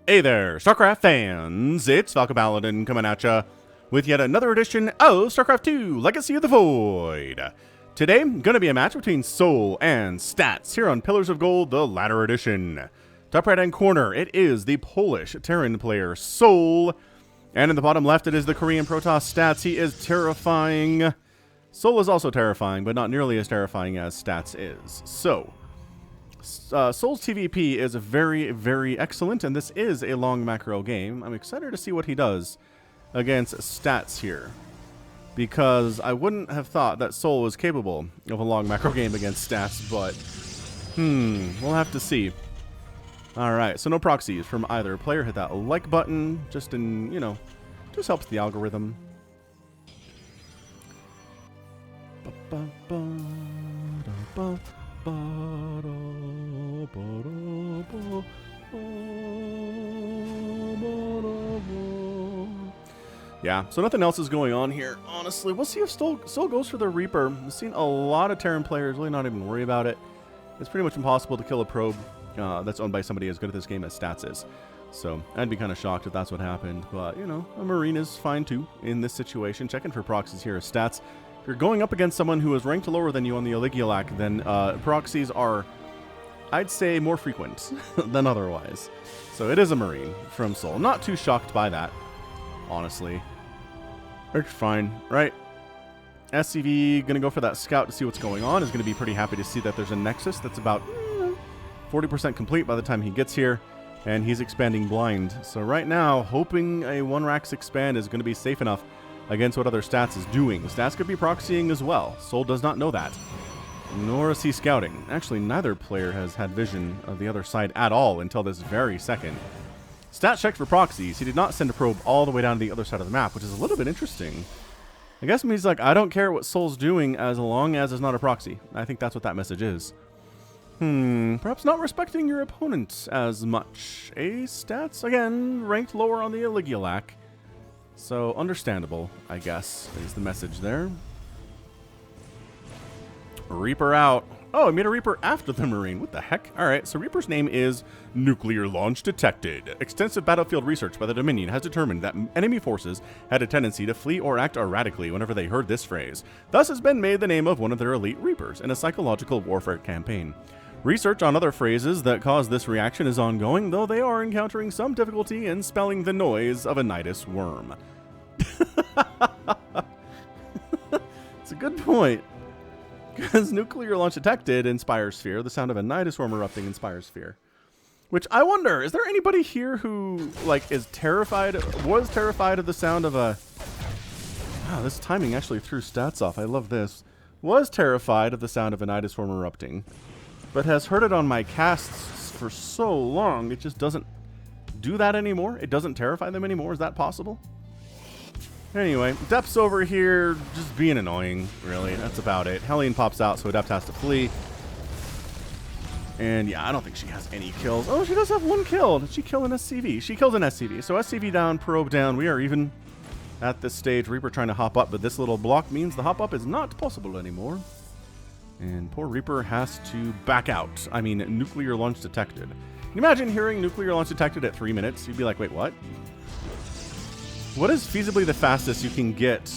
Hey there, StarCraft fans! It's Falcon Paladin coming at ya with yet another edition of StarCraft 2 Legacy of the Void. Today, gonna be a match between Soul and Stats here on Pillars of Gold, the latter edition. Top right hand corner, it is the Polish Terran player Soul, and in the bottom left, it is the Korean Protoss Stats. He is terrifying. Soul is also terrifying, but not nearly as terrifying as Stats is. So, Soul's TVP is very, very excellent, and this is a long macro game. I'm excited to see what he does against Stats here, because I wouldn't have thought that Soul was capable of a long macro game against Stats, but we'll have to see. Alright, so no proxies from either player. Hit that like button, just helps the algorithm. Yeah, so nothing else is going on here, honestly. We'll see if Soul goes for the Reaper. I've seen a lot of Terran players really not even worry about it. It's pretty much impossible to kill a probe that's owned by somebody as good at this game as Stats is. So I'd be kind of shocked if that's what happened. But, a Marine is fine too in this situation. Checking for proxies here as Stats. If you're going up against someone who is ranked lower than you on the Oligulak, then proxies are, I'd say, more frequent than otherwise. So it is a Marine from Soul. Not too shocked by that, honestly. It's fine, right? SCV going to go for that scout to see what's going on. Is going to be pretty happy to see that there's a Nexus that's about 40% complete by the time he gets here. And he's expanding blind. So right now, hoping a 1-Rax expand is going to be safe enough against what other Stats is doing. Stats could be proxying as well. Soul does not know that. Nor is he scouting. Actually, neither player has had vision of the other side at all until this very second. Stats checked for proxies. He did not send a probe all the way down to the other side of the map, which is a little bit interesting. I guess he's like, I don't care what Soul's doing as long as it's not a proxy. I think that's what that message is. Perhaps not respecting your opponent as much. Stats, again, ranked lower on the Oligulak. So, understandable, I guess, is the message there. Reaper out. Oh, I made a Reaper after the Marine. What the heck? Alright, so Reaper's name is Nuclear Launch Detected. Extensive battlefield research by the Dominion has determined that enemy forces had a tendency to flee or act erratically whenever they heard this phrase. Thus has been made the name of one of their elite Reapers in a psychological warfare campaign. Research on other phrases that cause this reaction is ongoing, though they are encountering some difficulty in spelling the noise of a nidus worm. It's a good point. Because Nuclear Launch Detected inspires fear. The sound of a nidus worm erupting inspires fear. Which I wonder, is there anybody here who, was terrified of the sound of a... Wow, this timing actually threw Stats off. I love this. Was terrified of the sound of a nidus worm erupting, but has heard it on my casts for so long, it just doesn't do that anymore? It doesn't terrify them anymore? Is that possible? Anyway, Depth's over here, just being annoying, really. That's about it. Hellion pops out, so Adept has to flee. And yeah, I don't think she has any kills. Oh, she does have one kill. Did she kill an SCV? She killed an SCV. So SCV down, probe down. We are even at this stage. Reaper trying to hop up, but this little block means the hop up is not possible anymore. And poor Reaper has to back out. I mean, Nuclear Launch Detected. Can you imagine hearing Nuclear Launch Detected at 3 minutes? You'd be like, wait, what? What is feasibly the fastest you can get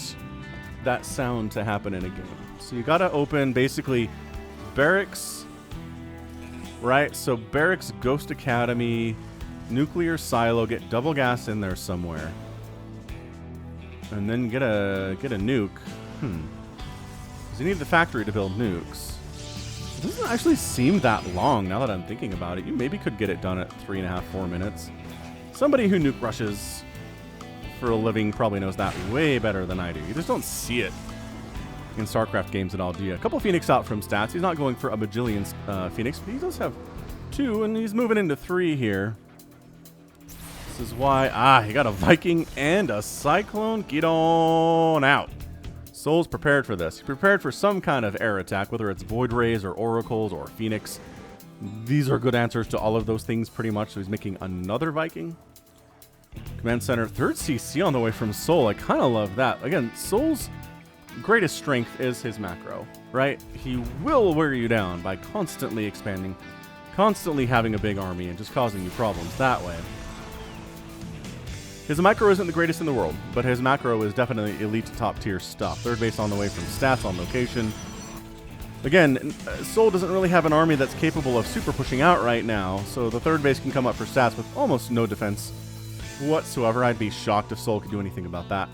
that sound to happen in a game? So you gotta open basically Barracks, right? So Barracks, Ghost Academy, Nuclear Silo, get double gas in there somewhere, and then get a nuke. Because you need the factory to build nukes. It doesn't actually seem that long now that I'm thinking about it. You maybe could get it done at 3.5, 4 minutes. Somebody who nuke rushes for a living probably knows that way better than I do. You just don't see it in StarCraft games at all, do you? A couple Phoenix out from Stats. He's not going for a bajillion Phoenix, but he does have 2, and he's moving into 3 here. This is why... he got a Viking and a Cyclone. Get on out. Soul's prepared for this. He's prepared for some kind of air attack, whether it's Void Rays or Oracles or Phoenix. These are good answers to all of those things, pretty much. So he's making another Viking. Command Center, 3rd CC on the way from Soul. I kind of love that. Again, Soul's greatest strength is his macro, right? He will wear you down by constantly expanding, constantly having a big army and just causing you problems that way. His micro isn't the greatest in the world, but his macro is definitely elite to top tier stuff. Third base on the way from stats on location. Again, Soul doesn't really have an army that's capable of super pushing out right now, so the third base can come up for stats with almost no defense whatsoever. I'd be shocked if Soul could do anything about that.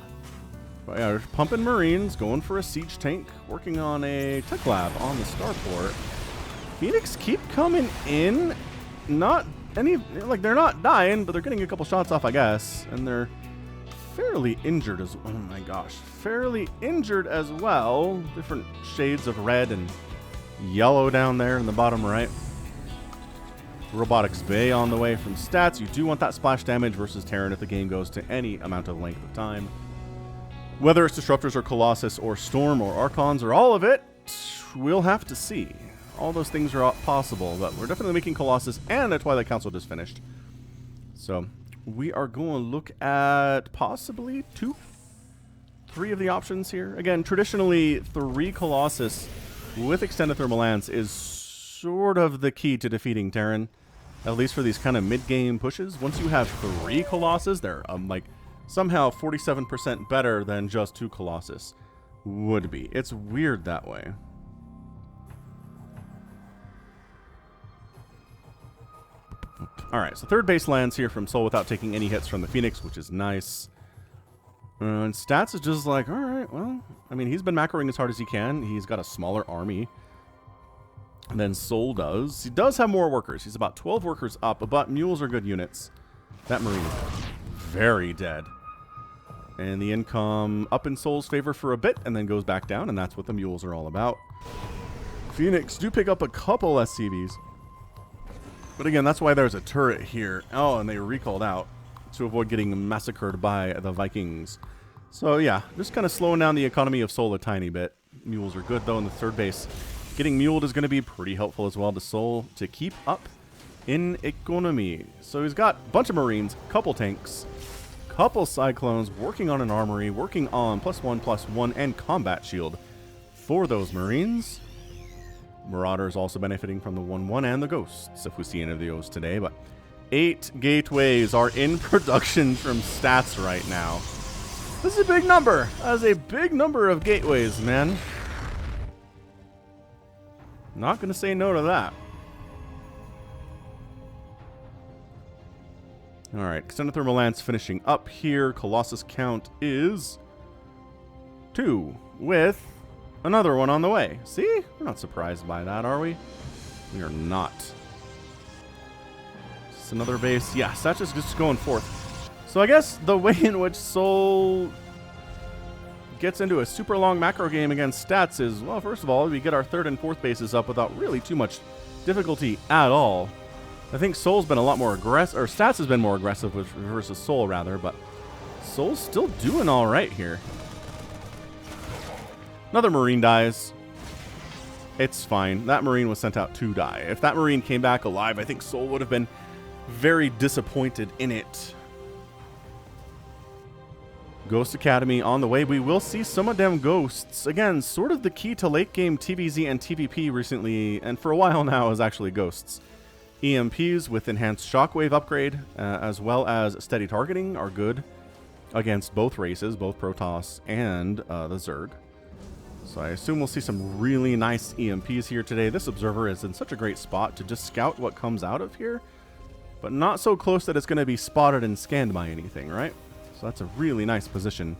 But yeah, pumping Marines, going for a siege tank, working on a tech lab on the starport. Phoenix keep coming in, not any, like they're not dying, but they're getting a couple shots off, I guess, and they're fairly injured as, oh my gosh, fairly injured as well. Different shades of red and yellow down there in the bottom right. Robotics Bay on the way from stats. You do want that splash damage versus Terran if the game goes to any amount of length of time. Whether it's Disruptors or Colossus or Storm or Archons or all of it, we'll have to see. All those things are possible, but we're definitely making Colossus, and a Twilight Council just finished. So we are going to look at possibly 2, 3 of the options here. Again, traditionally, 3 Colossus with Extended Thermal Lance is sort of the key to defeating Terran, at least for these kind of mid-game pushes. Once you have 3 Colossus, they're like somehow 47% better than just 2 Colossus would be. It's weird that way. Alright, so third base lands here from Soul without taking any hits from the Phoenix, which is nice. And Stats is just like, alright, well, I mean, he's been macroing as hard as he can. He's got a smaller army than Soul does. He does have more workers. He's about 12 workers up, but mules are good units. That Marine is very dead. And the income up in Soul's favor for a bit, and then goes back down, and that's what the mules are all about. Phoenix do pick up a couple SCVs. But again, that's why there's a turret here. Oh, and they recalled out to avoid getting massacred by the Vikings. So yeah, just kind of slowing down the economy of Soul a tiny bit. Mules are good, though, in the third base. Getting muled is going to be pretty helpful as well to Soul to keep up in economy. So he's got a bunch of Marines, couple tanks, couple Cyclones, working on an armory, working on +1/+1 and combat shield for those Marines. Marauders also benefiting from the 1/1 and the Ghosts, if we see any of those today. But 8 gateways are in production from stats right now. This is a big number. That is a big number of gateways, man. Not going to say no to that. Alright, Extended Thermal Lance finishing up here. Colossus count is 2 with another one on the way. See? We're not surprised by that, are we? We are not. Just another base. Yeah, that's just going forth. So I guess the way in which Soul gets into a super long macro game against stats is, well, first of all, we get our 3rd and 4th bases up without really too much difficulty at all. I think Soul's been a lot more aggressive, or stats has been more aggressive versus Soul, rather, but Soul's still doing all right here. Another Marine dies. It's fine. That Marine was sent out to die. If that Marine came back alive, I think Soul would have been very disappointed in it. Ghost Academy on the way. We will see some of them ghosts. Again, sort of the key to late game TVZ and TVP recently, and for a while now, is actually ghosts. EMPs with enhanced shockwave upgrade, as well as steady targeting, are good against both races, both Protoss and the Zerg. So I assume we'll see some really nice EMPs here today. This observer is in such a great spot to just scout what comes out of here, but not so close that it's going to be spotted and scanned by anything, right? So that's a really nice position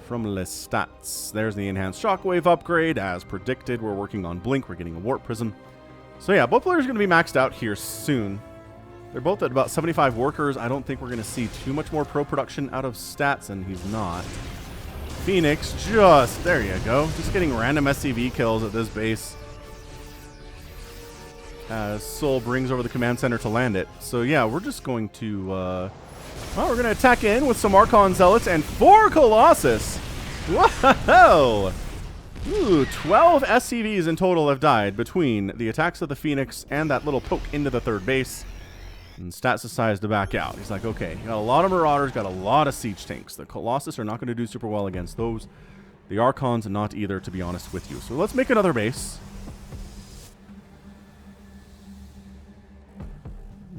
from Lestats. There's the enhanced shockwave upgrade. As predicted, we're working on Blink. We're getting a Warp Prism. So yeah, both players are going to be maxed out here soon. They're both at about 75 workers. I don't think we're going to see too much more pro production out of stats, and he's not. Phoenix just, there you go, just getting random SCV kills at this base as Soul brings over the command center to land it. So yeah, we're just going to, well, we're going to attack in with some Archon Zealots and 4 Colossus. Whoa! Ooh, 12 SCVs in total have died between the attacks of the Phoenix and that little poke into the third base. And Stats decides to back out. He's like, okay, got a lot of Marauders, got a lot of Siege Tanks. The Colossus are not going to do super well against those. The Archons not either, to be honest with you. So let's make another base.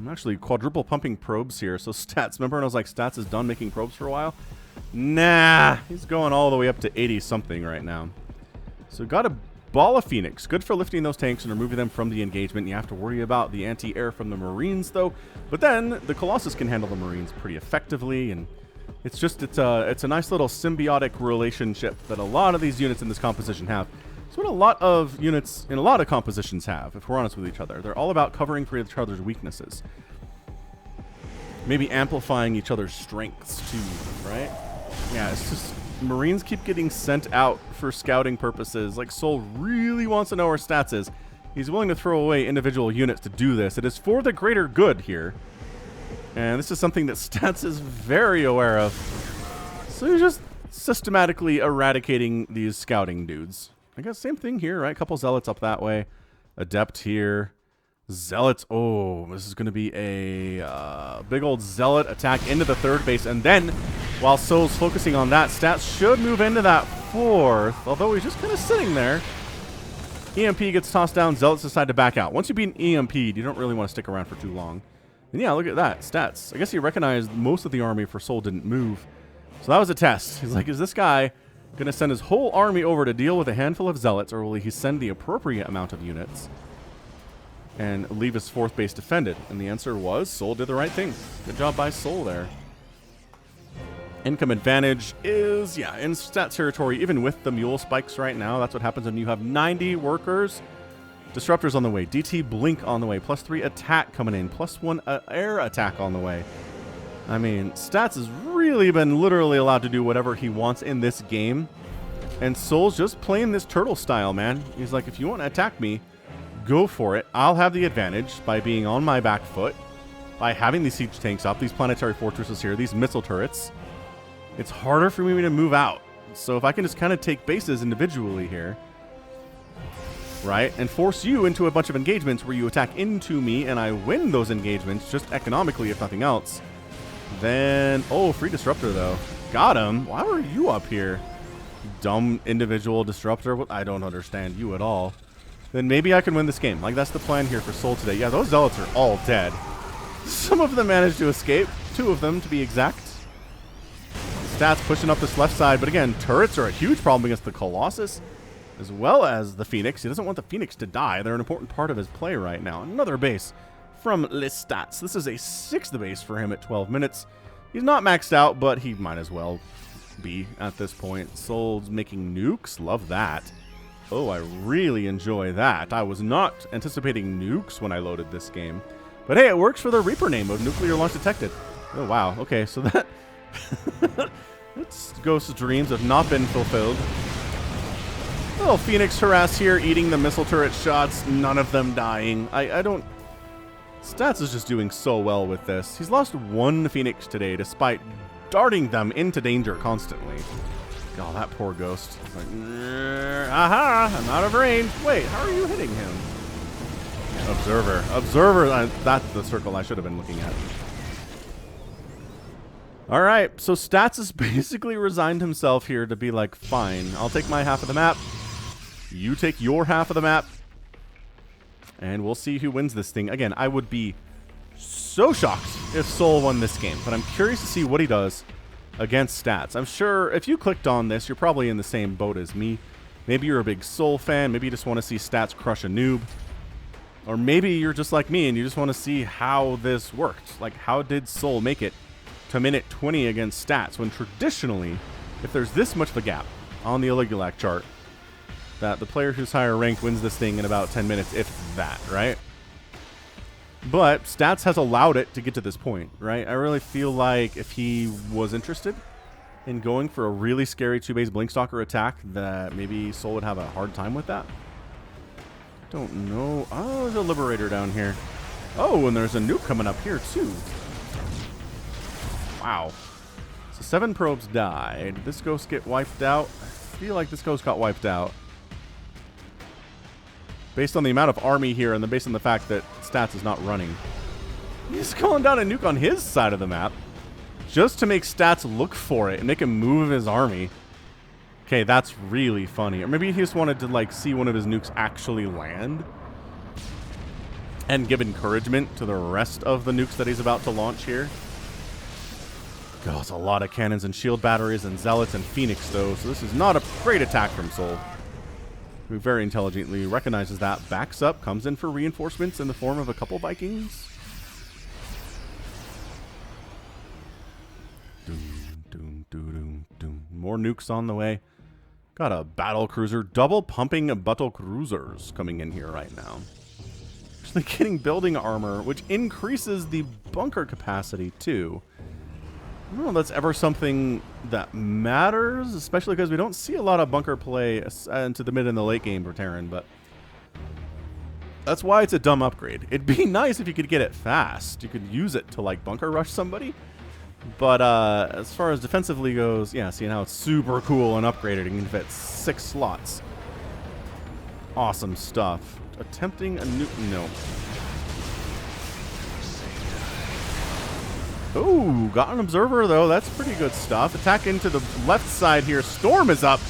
I'm actually quadruple pumping probes here. So Stats, remember when I was like, Stats is done making probes for a while? Nah, he's going all the way up to 80-something right now. So got a Ball of Phoenix. Good for lifting those tanks and removing them from the engagement. You have to worry about the anti-air from the Marines, though. But then the Colossus can handle the Marines pretty effectively, and it's a nice little symbiotic relationship that a lot of these units in this composition have. It's what a lot of units in a lot of compositions have, if we're honest with each other. They're all about covering for each other's weaknesses. Maybe amplifying each other's strengths, too, right? Yeah, it's just Marines keep getting sent out for scouting purposes. Like, Sol really wants to know where Stats is. He's willing to throw away individual units to do this. It is for the greater good here. And this is something that Stats is very aware of. So he's just systematically eradicating these scouting dudes. I guess same thing here, right? Couple Zealots up that way. Adept here. Zealots. Oh, this is going to be a big old Zealot attack into the third base. And then, while Sol's focusing on that, Stats should move into that fourth. Although he's just kind of sitting there. EMP gets tossed down. Zealots decide to back out. Once you've been EMP'd, you don't really want to stick around for too long. And yeah, look at that. Stats. I guess he recognized most of the army for Sol didn't move. So that was a test. He's like, is this guy going to send his whole army over to deal with a handful of Zealots, or will he send the appropriate amount of units and leave his fourth base defended? And the answer was Sol did the right thing. Good job by Sol there. Income advantage is, yeah, in Stat territory, even with the mule spikes right now. That's what happens when you have 90 workers. Disruptors on the way. DT Blink on the way. +3 attack coming in. +1 air attack on the way. I mean, Stats has really been literally allowed to do whatever he wants in this game. And Sol's just playing this turtle style, man. He's like, if you want to attack me, go for it. I'll have the advantage by being on my back foot, by having these siege tanks up, these planetary fortresses here, these missile turrets. It's harder for me to move out. So if I can just kind of take bases individually here, right, and force you into a bunch of engagements where you attack into me and I win those engagements, just economically if nothing else, then, oh, free disruptor though. Got him. Why were you up here? Dumb individual disruptor. I don't understand you at all. Then maybe I can win this game. Like, that's the plan here for Sol today. Yeah, those Zealots are all dead. Some of them managed to escape. 2 of them, to be exact. Stats pushing up this left side. But again, turrets are a huge problem against the Colossus, as well as the Phoenix. He doesn't want the Phoenix to die. They're an important part of his play right now. Another base from Les Stats. This is a 6th base for him at 12 minutes. He's not maxed out, but he might as well be at this point. Sol's making nukes. Love that. Oh, I really enjoy that. I was not anticipating nukes when I loaded this game. But hey, it works for the Reaper name of nuclear launch detected. Oh, wow. Okay, so that... That's Ghost's dreams have not been fulfilled. Little Phoenix harass here, eating the missile turret shots. None of them dying. I don't... Stats is just doing so well with this. He's lost 1 Phoenix today, despite darting them into danger constantly. God, that poor Ghost. Like, aha! I'm out of range. Wait, how are you hitting him? Observer. Observer. That's the circle I should have been looking at. All right, so Stats has basically resigned himself here to be like, fine, I'll take my half of the map. You take your half of the map. And we'll see who wins this thing. Again, I would be so shocked if Sol won this game, but I'm curious to see what he does against Stats. I'm sure if you clicked on this, you're probably in the same boat as me. Maybe you're a big Sol fan. Maybe you just want to see Stats crush a noob. Or maybe you're just like me and you just want to see how this worked. Like, how did Sol make it to minute 20 against Stats when traditionally, if there's this much of a gap on the Oligulac chart, that the player who's higher ranked wins this thing in about 10 minutes, if that, right? But Stats has allowed it to get to this point, right? I really feel like if he was interested in going for a really scary 2-base Blinkstalker attack, that maybe Sol would have a hard time with that. Don't know. Oh, there's a Liberator down here. Oh, and there's a nuke coming up here, too. Wow. So 7 probes died. Did this Ghost get wiped out? I feel like this Ghost got wiped out. Based on the amount of army here and based on the fact that Stats is not running. He's calling down a nuke on his side of the map just to make Stats look for it and make him move his army. Okay, that's really funny. Or maybe he just wanted to, like, see one of his nukes actually land and give encouragement to the rest of the nukes that he's about to launch here. God, it's a lot of cannons and shield batteries and zealots and phoenix though, so this is not a great attack from Sol, who very intelligently recognizes that, backs up, comes in for reinforcements in the form of a couple Vikings. More nukes on the way. Got a battle cruiser, double pumping battle cruisers coming in here right now. Actually getting building armor, which increases the bunker capacity too. I don't know if that's ever something that matters, especially because we don't see a lot of bunker play into the mid and the late game for Terran, but that's why it's a dumb upgrade. It'd be nice if you could get it fast. You could use it to like bunker rush somebody. But as far as defensively goes, yeah, seeing how it's super cool and upgraded, you can fit 6 slots. Awesome stuff. Attempting a nuke, no. Ooh, got an observer though, that's pretty good stuff. Attack into the left side here, Storm is up.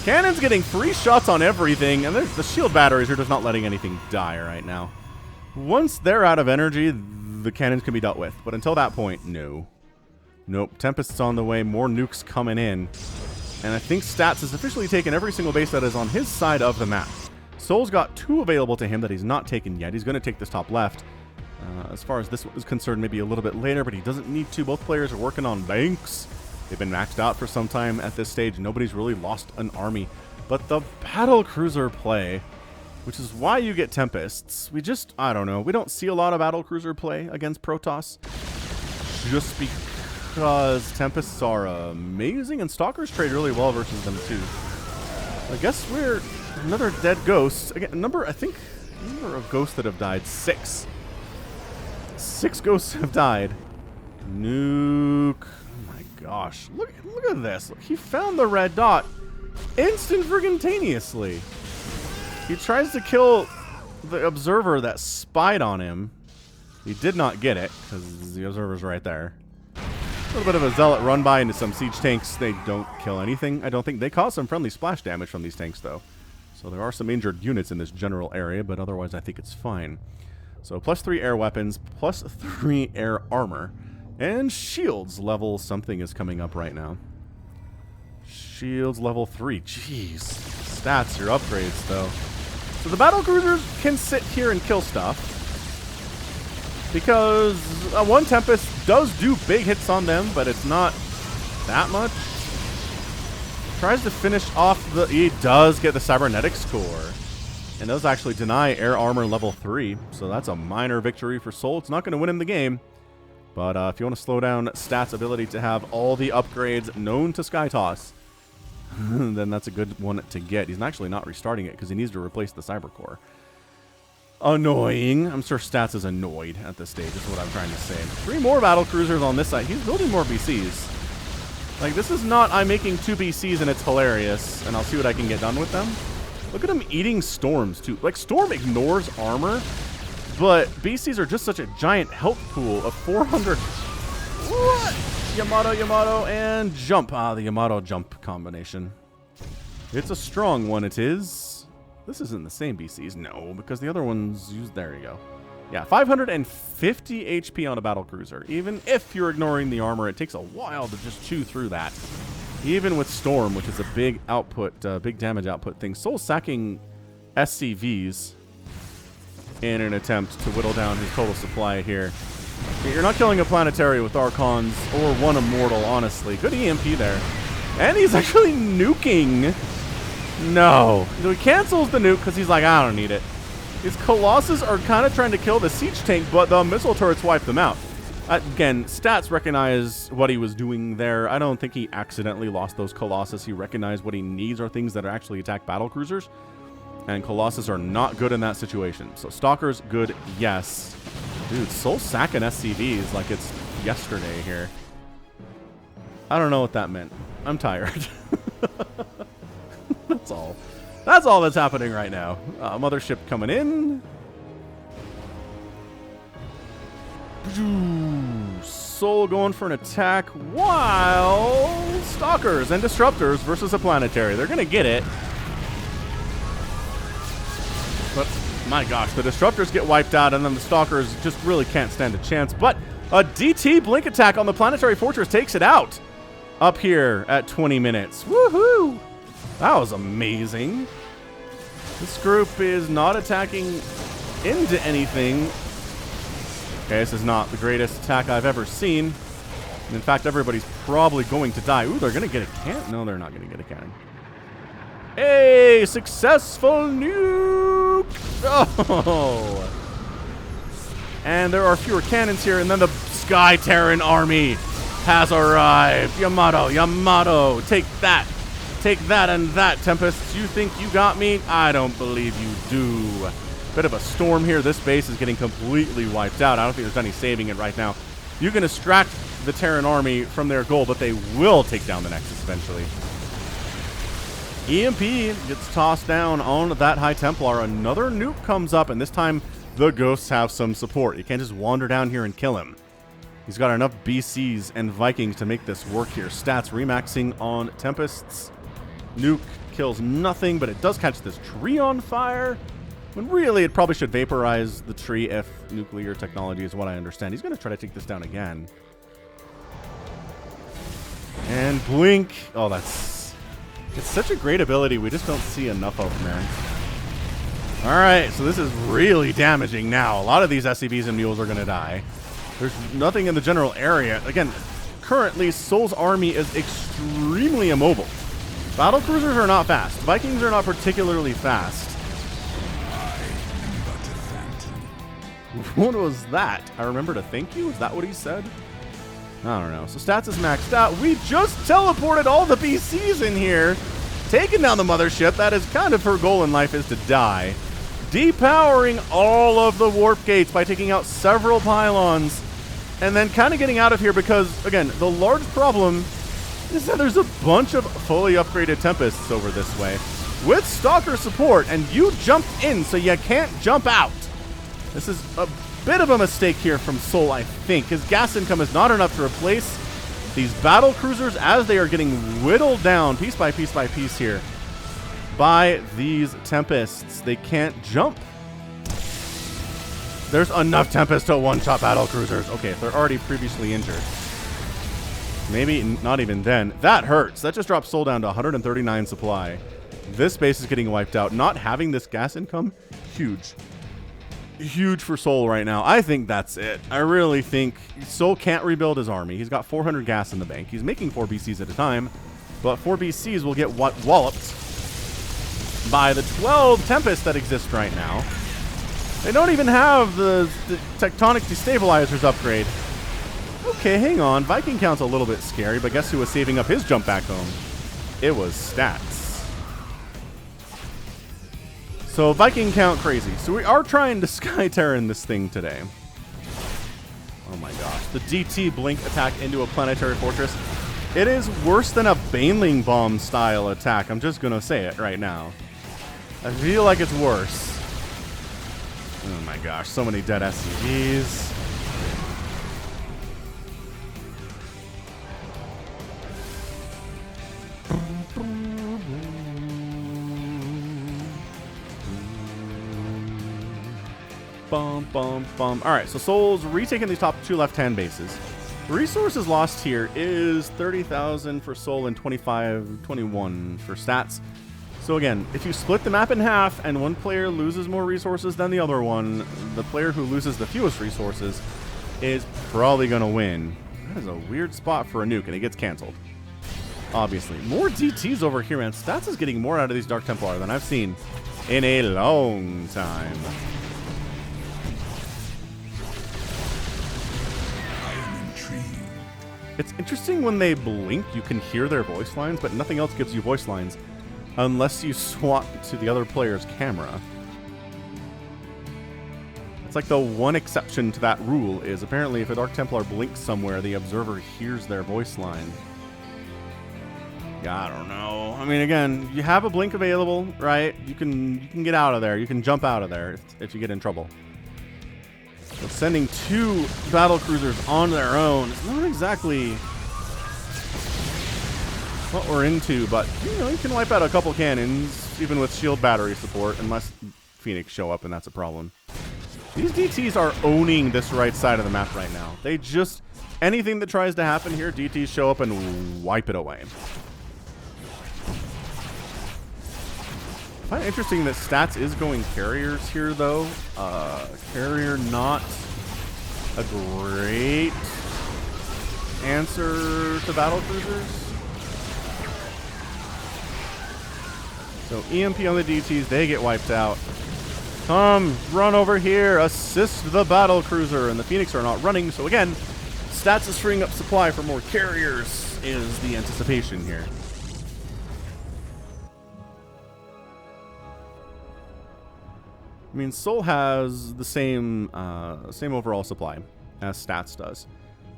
Cannon's getting free shots on everything, and the shield batteries are just not letting anything die right now. Once they're out of energy, the cannons can be dealt with, but until that point, no. Nope, Tempest's on the way, more nukes coming in. And I think Stats has officially taken every single base that is on his side of the map. Sol's got 2 available to him that he's not taken yet. He's going to take this top left. As far as this one is concerned, maybe a little bit later, but he doesn't need to. Both players are working on banks. They've been maxed out for some time at this stage. Nobody's really lost an army. But the battle cruiser play, which is why you get Tempests, I don't know. We don't see a lot of battle cruiser play against Protoss. Just because Tempests are amazing, and Stalkers trade really well versus them too. I guess we're another dead ghost. Again, I think number of ghosts that have died, 6. 6 ghosts have died. Nuke. Oh my gosh. Look at this. Look, he found the red dot instant-friggin-taneously. He tries to kill the observer that spied on him. He did not get it, because the observer's right there. A little bit of a zealot run by into some siege tanks. They don't kill anything. I don't think they cause some friendly splash damage from these tanks, though. So there are some injured units in this general area, but otherwise I think it's fine. So +3 air weapons, +3 air armor, and shields level something is coming up right now. Shields level 3. Jeez. Stats, your upgrades, though. So the battle cruisers can sit here and kill stuff, because one Tempest does do big hits on them, but it's not that much. Tries to finish off he does get the cybernetics core. And does actually deny air armor level 3, so that's a minor victory for Sol. It's not going to win him the game, but if you want to slow down Stats' ability to have all the upgrades known to Skytoss, then that's a good one to get. He's actually not restarting it because he needs to replace the cyber core. Annoying. I'm sure Stats is annoyed at this stage, is what I'm trying to say. 3 more battle cruisers on this side. He's building more BCs. Like, this is not I'm making 2 BCs and it's hilarious, and I'll see what I can get done with them. Look at him eating storms, too. Like, Storm ignores armor, but BCs are just such a giant health pool of 400. What? Yamato, and jump. Ah, the Yamato jump combination. It's a strong one, it is. This isn't the same BCs. No, because the other one's used. There you go. Yeah, 550 HP on a battle cruiser. Even if you're ignoring the armor, it takes a while to just chew through that. Even with Storm, which is a big output, big damage output thing. Sol's sacking SCVs in an attempt to whittle down his total supply here. You're not killing a planetary with Archons or one Immortal, honestly. Good EMP there. And he's actually nuking. No. So he cancels the nuke because he's like, I don't need it. His Colossus are kind of trying to kill the siege tank, but the missile turrets wipe them out. Again, Stats recognize what he was doing there. I don't think he accidentally lost those Colossus. He recognized what he needs are things that actually attack battle cruisers. And Colossus are not good in that situation. So Stalkers, good, yes. Dude, Sol sacking SCVs like it's yesterday here. I don't know what that meant. I'm tired. That's all. That's all that's happening right now. Mothership coming in. Sol going for an attack while Stalkers and Disruptors versus a Planetary. They're going to get it. But My gosh, the disruptors get wiped out, and then the stalkers just really can't stand a chance. But a DT blink attack on the planetary fortress takes it out up here at 20 minutes. Woohoo! That was amazing. This group is not attacking into anything. Okay, this is not the greatest attack I've ever seen. And in fact, everybody's probably going to die. Ooh, they're going to get a cannon. No, they're not going to get a cannon. A successful nuke! Oh! And there are fewer cannons here, and then the Sky Terran army has arrived. Yamato, take that. Take that and that, Tempest. You think you got me? I don't believe you do. Bit of a storm here. This base is getting completely wiped out. I don't think there's any saving it right now. You can distract the Terran army from their goal, but they will take down the Nexus eventually. EMP gets tossed down on that High Templar. Another nuke comes up, and this time the ghosts have some support. You can't just wander down here and kill him. He's got enough BCs and Vikings to make this work here. Stats remaxing on Tempests. Nuke kills nothing, but it does catch this tree on fire. When really it probably should vaporize the tree if nuclear technology is what I understand. He's going to try to take this down again. And blink. Oh, it's such a great ability. We just don't see enough of, man. All right, so this is really damaging now. A lot of these SCVs and mules are going to die. There's nothing in the general area. Again, currently, Soul's army is extremely immobile. Battle cruisers are not fast. Vikings are not particularly fast. What was that? I remember to thank you? Is that what he said? I don't know. So stats is maxed out. We just teleported all the BCs in here. Taking down the mothership. That is kind of her goal in life, is to die. Depowering all of the warp gates by taking out several pylons. And then kind of getting out of here because, again, the large problem is that there's a bunch of fully upgraded Tempests over this way with Stalker support, and you jumped in, so you can't jump out. This is a bit of a mistake here from Soul, I think. His gas income is not enough to replace these battle cruisers as they are getting whittled down piece by piece by piece here by these Tempests. They can't jump. There's enough Tempest to one-shot battle cruisers. Okay, if they're already previously injured. Maybe not even then. That hurts. That just drops Soul down to 139 supply. This base is getting wiped out. Not having this gas income, huge. Huge for Soul right now. I think that's it. I really think Soul can't rebuild his army. He's got 400 gas in the bank. He's making 4 BCs at a time, but 4 BCs will get walloped by the 12 Tempests that exist right now. They don't even have the tectonic destabilizers upgrade. Okay, hang on. Viking count's a little bit scary, but guess who was saving up his jump back home? It was Stats. So Viking count crazy. So we are trying to Sky Terran this thing today. Oh my gosh. The DT blink attack into a planetary fortress. It is worse than a Baneling bomb style attack. I'm just going to say it right now. I feel like it's worse. Oh my gosh. So many dead SCVs. Bum, bum, bum. All right, so Soul's retaking these top 2 left-hand bases. The resources lost here is 30,000 for Soul and 21 for Stats. So again, if you split the map in half and one player loses more resources than the other one, the player who loses the fewest resources is probably going to win. That is a weird spot for a nuke, and it gets canceled. Obviously. More DTs over here, man. Stats is getting more out of these Dark Templar than I've seen in a long time. It's interesting when they blink, you can hear their voice lines, but nothing else gives you voice lines unless you swap to the other player's camera. It's like the one exception to that rule is apparently if a Dark Templar blinks somewhere, the observer hears their voice line. Yeah, I don't know. I mean, again, you have a blink available, right? You can get out of there. You can jump out of there if you get in trouble. But sending 2 battle cruisers on their own is not exactly what we're into, but you know, you can wipe out a couple cannons even with shield battery support, unless Phoenix show up, and that's a problem. These DTs are owning this right side of the map right now. They just, anything that tries to happen here, DTs show up and wipe it away. I find it interesting that Stats is going carriers here, though. Carrier not a great answer to battle cruisers. So EMP on the DTs, they get wiped out. Come, run over here, assist the battle cruiser, and the Phoenix are not running. So again, Stats is freeing up supply for more carriers is the anticipation here. I mean, Soul has the same overall supply as Stats does.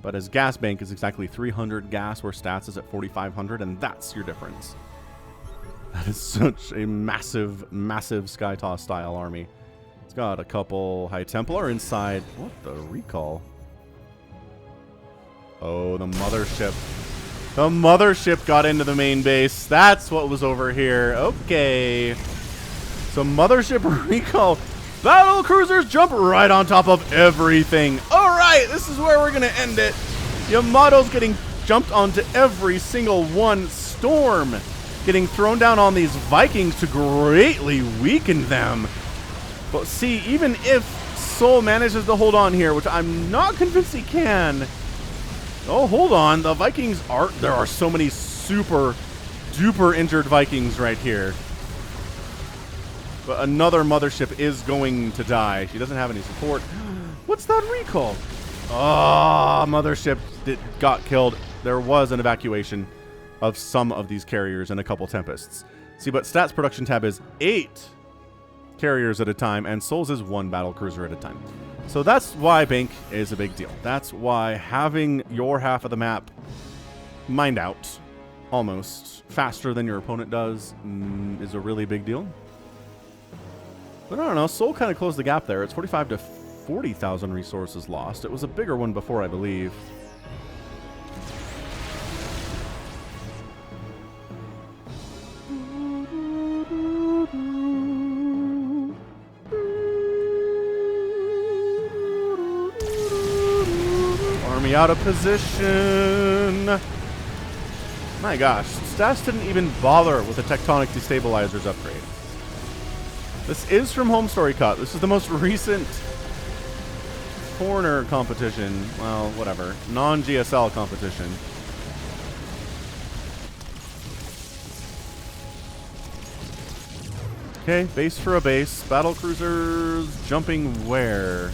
But his gas bank is exactly 300 gas, where Stats is at 4,500, and that's your difference. That is such a massive, massive Sky Toss style army. It's got a couple High Templar inside. What the recall? Oh, the Mothership. The Mothership got into the main base. That's what was over here. Okay. So Mothership recall. Battle cruisers jump right on top of everything. All right, this is where we're going to end it. Yamato's getting jumped onto every single one. Storm getting thrown down on these Vikings to greatly weaken them. But see, even if Soul manages to hold on here, which I'm not convinced he can. Oh, hold on. The Vikings are... There are so many super duper injured Vikings right here. But another Mothership is going to die. She doesn't have any support. What's that recall? Ah, Mothership got killed. There was an evacuation of some of these carriers and a couple Tempests. See, but Stats production tab is 8 carriers at a time, and Souls is 1 battle cruiser at a time. So that's why Bank is a big deal. That's why having your half of the map mined out almost faster than your opponent does is a really big deal. But I don't know, Soul kind of closed the gap there. It's 45 to 40,000 resources lost. It was a bigger one before, I believe. Army out of position. My gosh, Stats didn't even bother with the Tectonic Destabilizers upgrade. This is from Home Story Cut. This is the most recent corner competition. Well, whatever. Non-GSL competition. Okay, base for a base. Battle cruisers jumping where?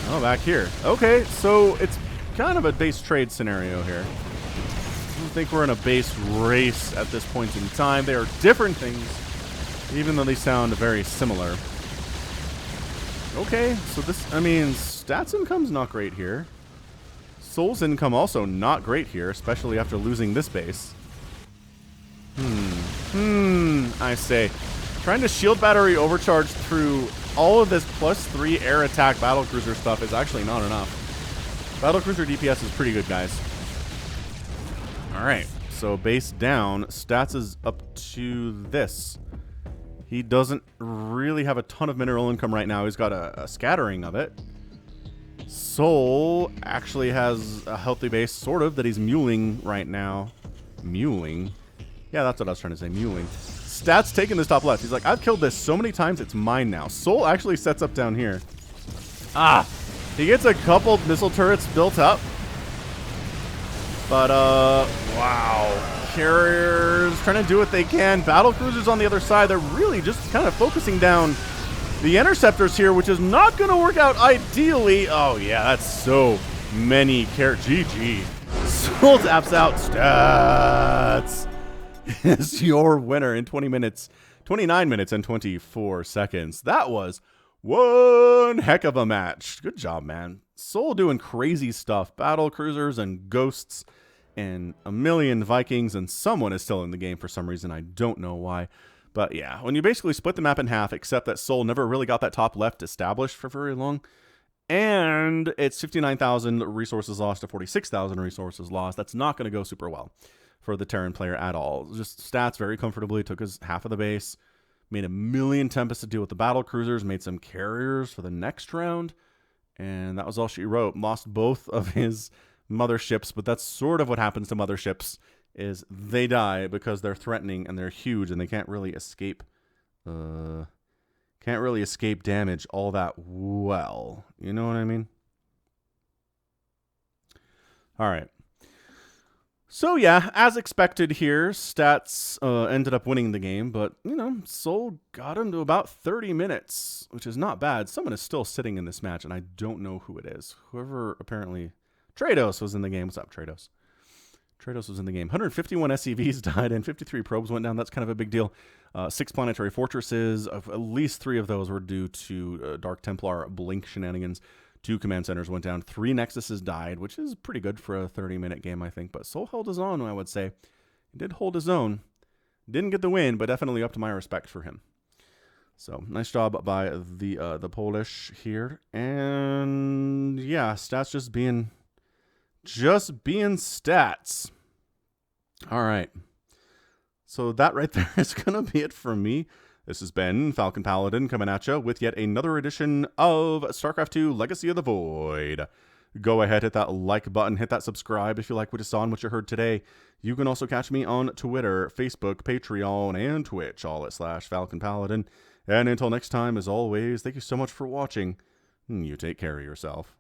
Oh, back here. Okay, so it's kind of a base trade scenario here. I don't think we're in a base race at this point in time. They are different things, even though they sound very similar. Okay, so this, I mean, Stats income's not great here. Soul's income also not great here, especially after losing this base. I say. Trying to shield battery overcharge through all of this +3 air attack battlecruiser stuff is actually not enough. Battlecruiser DPS is pretty good, guys. Alright, so base down. Stats is up to this. He doesn't really have a ton of mineral income right now. He's got a scattering of it. Soul actually has a healthy base, sort of, that he's muling right now. Muling? Yeah, that's what I was trying to say, muling. Stats taking this top left. He's like, I've killed this so many times, it's mine now. Soul actually sets up down here. Ah! He gets a couple missile turrets built up. But, wow. Carriers trying to do what they can. Battle cruisers on the other side. They're really just kind of focusing down the interceptors here, which is not going to work out ideally. Oh, yeah, that's so many GG. Soul taps out. Stats is your winner in 20 minutes, 29 minutes and 24 seconds. That was one heck of a match. Good job, man. Soul doing crazy stuff. Battle cruisers and ghosts and a million Vikings, and someone is still in the game for some reason. I don't know why. But yeah, when you basically split the map in half, except that Soul never really got that top left established for very long, and it's 59,000 resources lost to 46,000 resources lost, that's not going to go super well for the Terran player at all. Just Stats very comfortably took his half of the base, Made a million Tempests to deal with the battle cruisers. Made some carriers for the next round. And that was all she wrote. Lost both of his motherships, but that's sort of what happens to motherships, is they die because they're threatening and they're huge and they can't really escape damage all that well. You know what I mean? All right. So yeah, as expected here, Stats ended up winning the game, but, you know, Soul got him to about 30 minutes, which is not bad. Someone is still sitting in this match, and I don't know who it is. Whoever, apparently, Trados was in the game. What's up, Trados? Trados was in the game. 151 SCVs died and 53 probes went down. That's kind of a big deal. 6 planetary fortresses, of at least 3 of those were due to Dark Templar Blink shenanigans. 2 command centers went down. 3 Nexuses died, which is pretty good for a 30-minute game, I think. But Soul held his own, I would say. He did hold his own. Didn't get the win, but definitely up to my respect for him. So, nice job by the Polish here. And, yeah, Stats just being Stats. All right. So that right there is going to be it from me. This has been Falcon Paladin coming at you with yet another edition of StarCraft 2 Legacy of the Void. Go ahead, hit that like button, hit that subscribe if you like what you saw and what you heard today. You can also catch me on Twitter, Facebook, Patreon, and Twitch, all at /Falcon Paladin. And until next time, as always, thank you so much for watching. You take care of yourself.